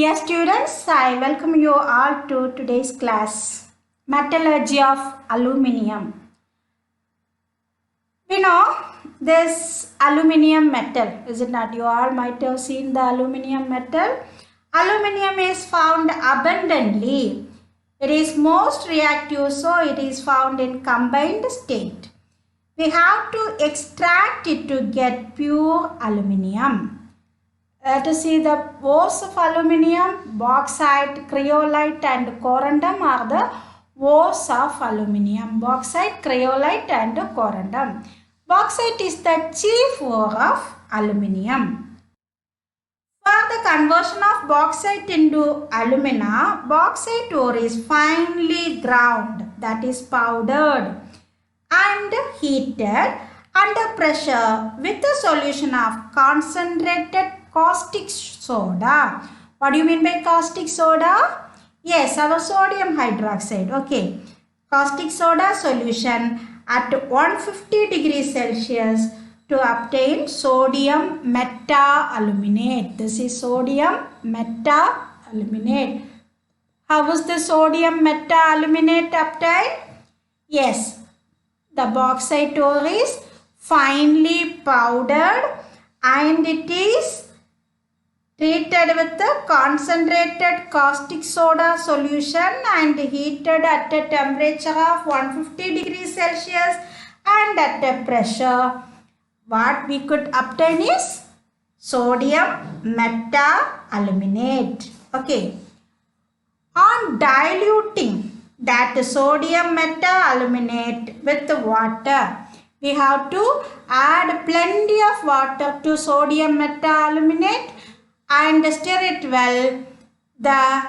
Dear students, I welcome you all to today's class, Metallurgy of Aluminium. We know this aluminium metal, is it not? You all might have seen the aluminium metal. Aluminium is found abundantly. It is most reactive, so it is found in combined state. We have to extract it to get pure aluminium. To see the ores of aluminium, bauxite, cryolite and corundum are the ores of aluminium. Bauxite, cryolite and corundum. Bauxite is the chief ore of aluminium. For the conversion of bauxite into alumina, bauxite ore is finely ground, that is powdered, and heated under pressure with a solution of concentrated caustic soda. What do you mean by caustic soda? Yes, our sodium hydroxide. Okay. Caustic soda solution at 150 degrees Celsius to obtain sodium meta-aluminate. This is sodium meta-aluminate. How is the sodium meta-aluminate obtained? Yes, the bauxite ore is finely powdered and it is treated with the concentrated caustic soda solution and heated at a temperature of 150 degrees Celsius and at a pressure. What we could obtain is sodium meta-aluminate. Okay. On diluting that sodium meta-aluminate with water, we have to add plenty of water to sodium meta-aluminate and stir it well. The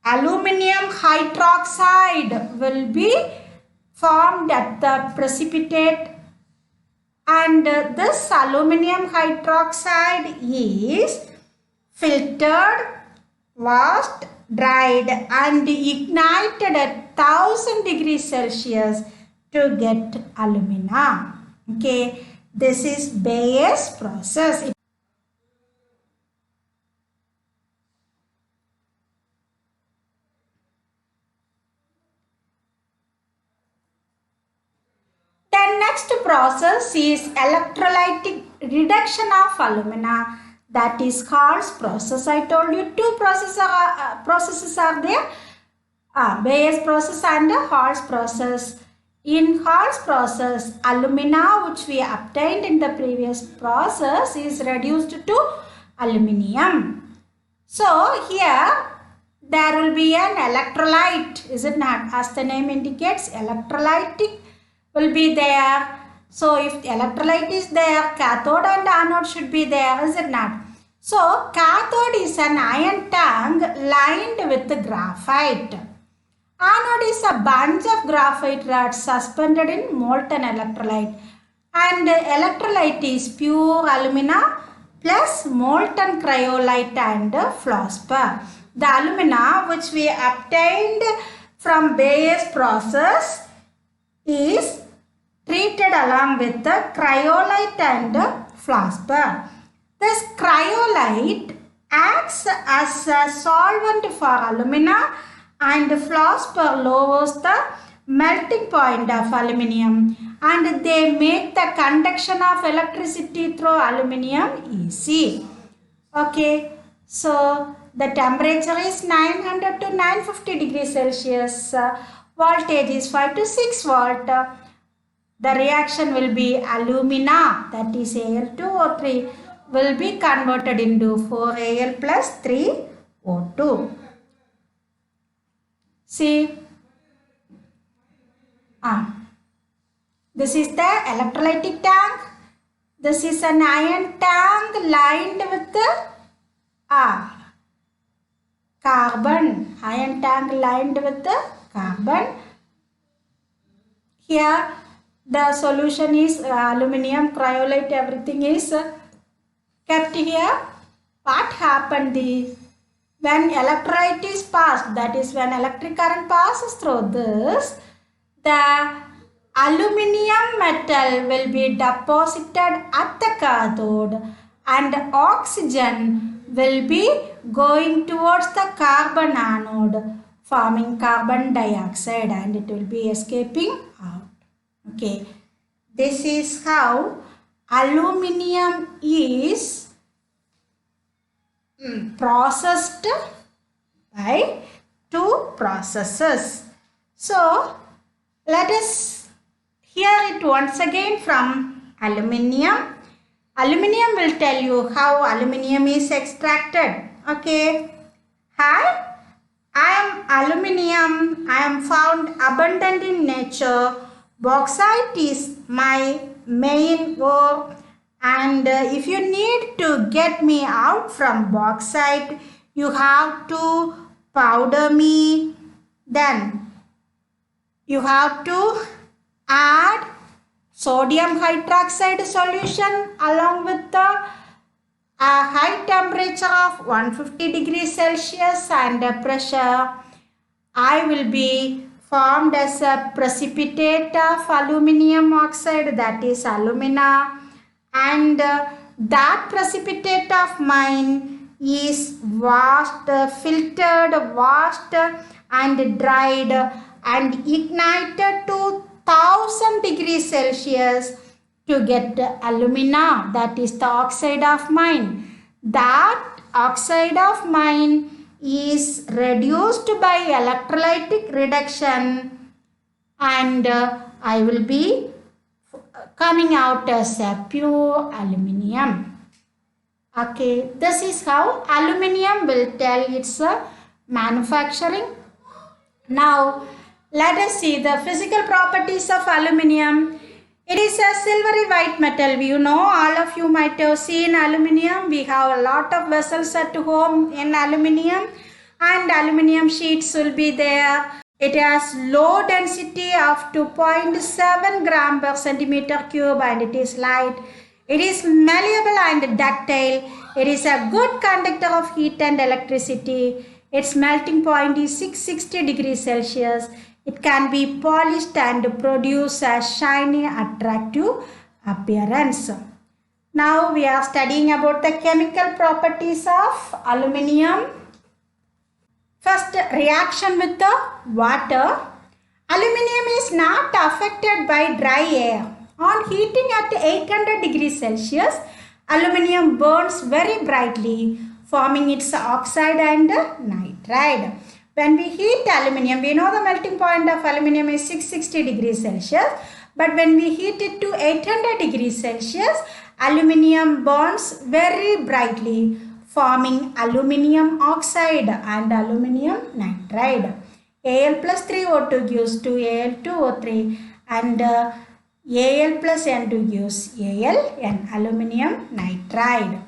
aluminium hydroxide will be formed at the precipitate, and this aluminium hydroxide is filtered, washed, dried and ignited at 1000 degrees Celsius to get alumina. Okay, this is Bayes process. The next process is electrolytic reduction of alumina. That is Hall's process. I told you two processes are there. Bayes process and Hall's process. In Hall's process, alumina which we obtained in the previous process is reduced to aluminium. So here there will be an electrolyte, is it not? As the name indicates, electrolytic will be there. So if electrolyte is there, cathode and anode should be there, is it not? So cathode is an iron tank lined with graphite. Anode is a bunch of graphite rods suspended in molten electrolyte. And electrolyte is pure alumina plus molten cryolite and fluorspar. The alumina which we obtained from Bayes process is treated along with the cryolite and fluorspar. This cryolite acts as a solvent for alumina and fluorspar lowers the melting point of aluminium and they make the conduction of electricity through aluminium easy. Okay, so the temperature is 900 to 950 degrees Celsius. Voltage is 5 to 6 volt. The reaction will be alumina, that is Al2O3, will be converted into 4Al plus 3O2. See, this is the electrolytic tank. This is an iron tank lined with the carbon. Iron tank lined with the carbon. Here the solution is aluminium, cryolite, everything is kept here. What happened is when electrolyte is passed, that is when electric current passes through this, the aluminium metal will be deposited at the cathode and oxygen will be going towards the carbon anode, forming carbon dioxide, and it will be escaping out. Okay, this is how aluminium is processed by two processes. So let us hear it once again from aluminium. Aluminium will tell you how aluminium is extracted. Okay. Hi, I am aluminium. I am found abundant in nature. Bauxite is my main ore, and if you need to get me out from bauxite, you have to powder me. Then you have to add sodium hydroxide solution along with the high temperature of 150 degrees Celsius and pressure. I will be formed as a precipitate of aluminium oxide, that is alumina, and that precipitate of mine is washed, filtered, washed and dried and ignited to 1000 degrees Celsius to get alumina, that is the oxide of mine. That oxide of mine is reduced by electrolytic reduction, and I will be coming out as a pure aluminium. Okay, this is how aluminium will tell its manufacturing. Now let us see the physical properties of aluminium. It is a silvery white metal. You know, all of you might have seen aluminium. We have a lot of vessels at home in aluminium, and aluminium sheets will be there. It has low density of 2.7 gram per centimeter cube, and it is light. It is malleable and ductile. It is a good conductor of heat and electricity. Its melting point is 660 degrees Celsius. It can be polished and produce a shiny, attractive appearance. Now we are studying about the chemical properties of aluminium. First, reaction with the water. Aluminium is not affected by dry air. On heating at 800 degrees Celsius, aluminium burns very brightly, forming its oxide and nitride. When we heat aluminium, we know the melting point of aluminium is 660 degrees Celsius. But when we heat it to 800 degrees Celsius, aluminium burns very brightly, forming aluminium oxide and aluminium nitride. Al plus 3O2 gives 2Al2O3, and Al plus N2 gives Al, aluminium nitride.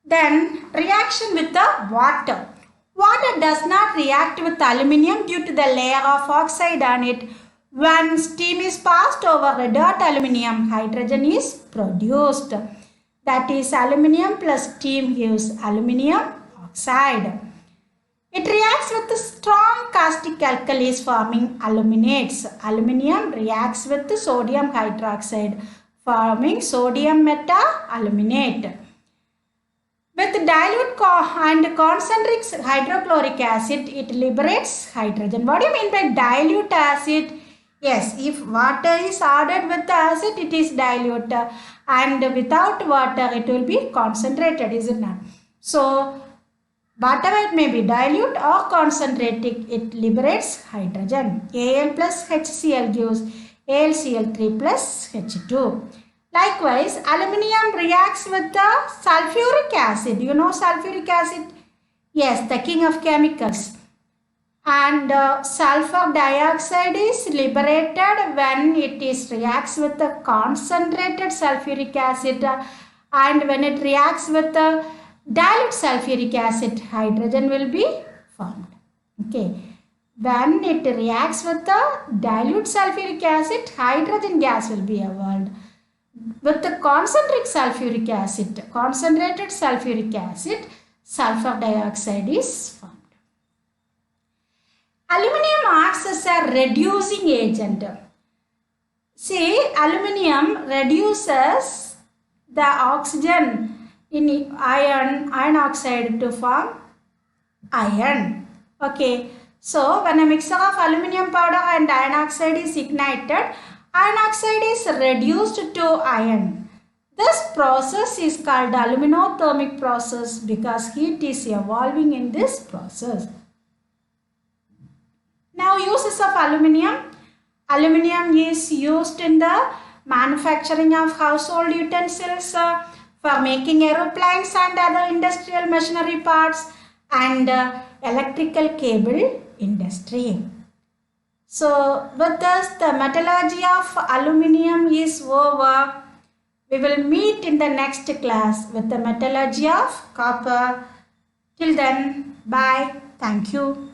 Then reaction with the water. Water does not react with aluminium due to the layer of oxide on it. When steam is passed over red hot aluminium, hydrogen is produced. That is, aluminium plus steam gives aluminium oxide. It reacts with strong caustic alkalis, forming aluminates. Aluminium reacts with sodium hydroxide, forming sodium meta-aluminate. With dilute and concentric hydrochloric acid, it liberates hydrogen. What do you mean by dilute acid? Yes, if water is added with the acid, it is dilute, and without water, it will be concentrated, is it not? So, whatever it may be, dilute or concentrated, it liberates hydrogen. Al plus HCl gives AlCl3 plus H2. Likewise, aluminium reacts with the sulfuric acid. You know sulfuric acid? Yes, the king of chemicals. And sulfur dioxide is liberated when it reacts with the concentrated sulfuric acid, and when it reacts with the dilute sulfuric acid, hydrogen will be formed. Okay. When it reacts with the dilute sulfuric acid, hydrogen gas will be evolved. With the concentric sulfuric acid, concentrated sulfuric acid, sulfur dioxide is formed. Aluminium acts as a reducing agent. See, aluminium reduces the oxygen in iron oxide to form iron. Okay, so when a mixture of aluminum powder and iron oxide is ignited, iron oxide is reduced to iron. This process is called aluminothermic process because heat is evolving in this process. Now, uses of aluminium. Aluminium is used in the manufacturing of household utensils, for making aeroplanes and other industrial machinery parts, and electrical cable industry. So with this, the metallurgy of aluminium is over. We will meet in the next class with the metallurgy of copper. Till then, bye. Thank you.